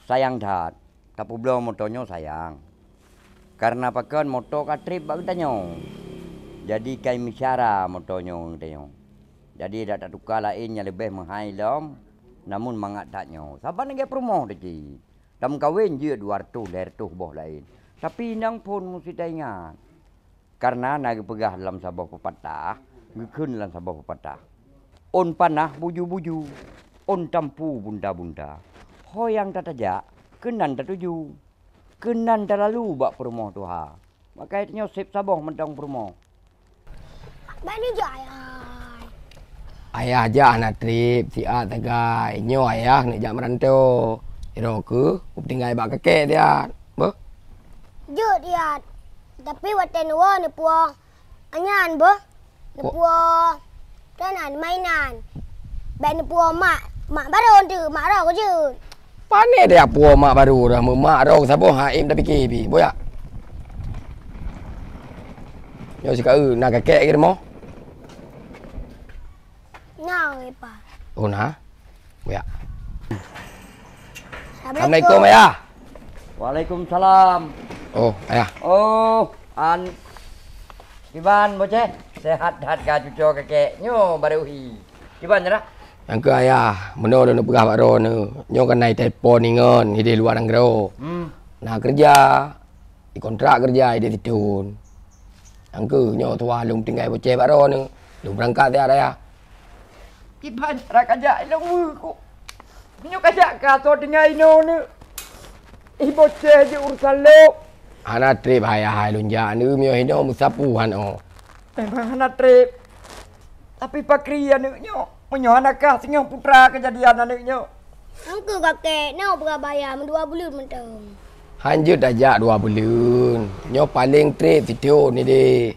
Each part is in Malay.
sayang dat. Tapi belum motonya sayang. Karena pakai moto katrip bagdanya. Jadi kai misyara motonya katanya. Jadi tak tukar lainnya lebih menghailam. Namun mangatnya. Sabar nge promo tadi. Dam kawin je 200 200 boh lain. Tapi nang pun mesti ingat. Karena nak pegah dalam sabah pepatah, ngekun dalam sabah pepatah. On panah buju-buju, on tampu bunda-bunda. Hoyang tatajak, kenan tatuju. Kenan terlalu bak perumoh tuha. Makanya sip sabah mentang perumoh. Bani jaya. Ayah aja anak trip si A tagai. Nyo ayah nak jak merantau. Iro ke, tinggal bak kakek dia. Bo? Jut dia. Tapi waktu nuwa ni puang anyan bo. Ni puang kanan mainan. Ben ni puang mak baru tu, mak rau je. Pane dia puang mak baru dah mak rau sabo haim dah fikir pi. Bo ya. Yo cakap nak kakek ke demo? Nah, apa? Oh nah. Bo ya. Assalamualaikum ayah. Waalaikumsalam. Oh, ayah. Oh, Iban bocah, sehat ka cucu kakek. Nyo baru hi. Iban nyerah. Yang ke ayah, meno lu pegah pak ro nu. Nyo kan naik telefon ingon, di luar negara. Nah kerja, di kontrak kerja di titun. Yang ke nyo tua lum tinggal bocah pak ro nu. Lu berangkat dia ayah. Iban nyerah kajak ilmu ku. Nyo kajak ka so tinggal ino nu. Bocah je urusan lu. Anak trip ayah hai lunja nu mio hino musapu han o. Memang anak trip. Tapi pakria nyo. Menyo anak kah singa putra kejadian anak nyo. Angku kakek, nak berapa bayar 2 bulan mentang. Hanjut aja 2 bulan. Nyo paling trip situ ni deh.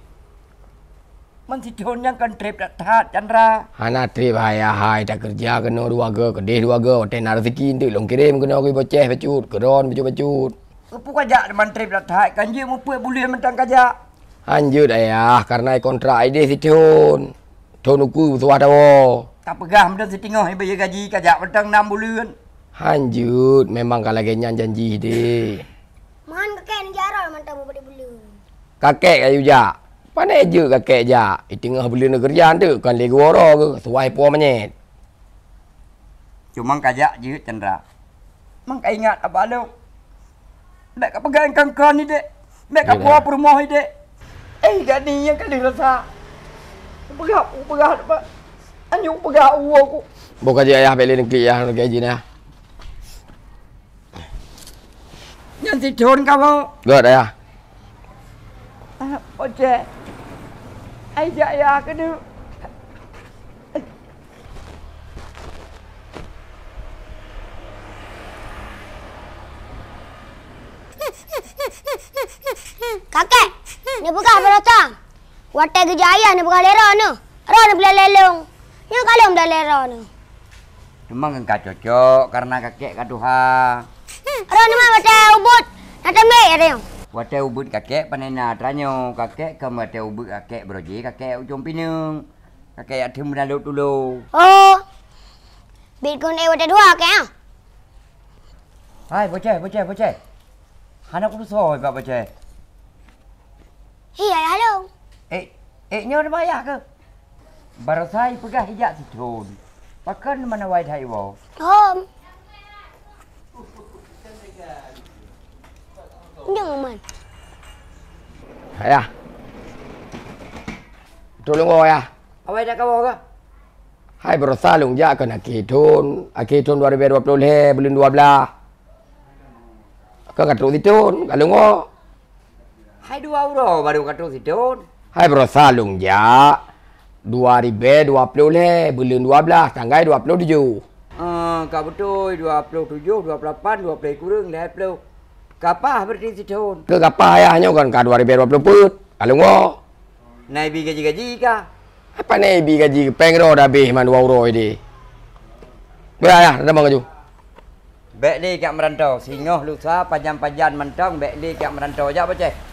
Man situ yang kan trip dak tahat Chandra. Anak trip ayah hai dah kerja kena 2 ge, kedih 2 ge, hotel rezeki ndik long kirim kena ku boceh bacut, keron bacut-bacut. Apa kajak man trip dak tahat kan je mupu bulan mentang kajak. Hanjut ayah karena kontrak ide situ. Tonuku tuah dawo. Tak pegah mendang setingah bayar gaji kajak mentang 6 bulan. Hanjut memang kalau genyan janji deh. Man kakek ni jarang mentang beberapa bulan. Kakek kayu jak. Pandai je kakek jak. Di tengah bulan kerjaan tu kan lego oro ke. Suai puan menyet. Cuma kajak je Chandra. Mang ingat apa lu? Mek kau pegang kangkang ni dek. Mek kau puan rumah ni dek. Dah ni yang kali rasa. Pegah apa? Anjung pegah aku. Buka je ayah beli negeri ayah nak gaji ni. Yang si John kamu. God ayah. Oce. Ayah ayah kena. Kakek, ni bukan apa datang. Watai kerja ayah ni bukan lera ni. Ro ni boleh lelong. Yang kalau dah lera ni. Cuma engkau cocok karena kakek kaduha. Ro ni mah watai ubud. Nak tembak ada yang. Watai ubud kakek panena tranyo. Kakek ke watai ubud kakek beroji kakek ujung pinung. Kakek atum menalut dulu. Oh. Bitcoin watai 2 kakek. Hai bocah. Anak aku soy pak bocah. Iya, halo. Nyo ni bayar ke? Baru saya pegah hijak si John. Pakan mana wai thai wo? Home. Jangan man. Ayah. Tolong ayah. Awai dah kau ke? Hai berusaha lunja kan akitun 2020 bulan 12. Kau kata itu kalau ngau. Hai 2 euro baru kata si John. Hai berusaha lunja 2020 bulan 12 tanggal 27. Kau betul 27, 28, 20 kurang 20. Kapah berarti si John. Ke kapah ayahnya kan ka 2020 put. Kalau ngau. Naik gaji-gaji kah? Apa ni bi gaji pengro dah habis man 2 euro ini. Be ayah dah bang ju. Bek ni kat merantau. Singoh lusa panjang-panjang mentang bek ni kat merantau. Jak bocah.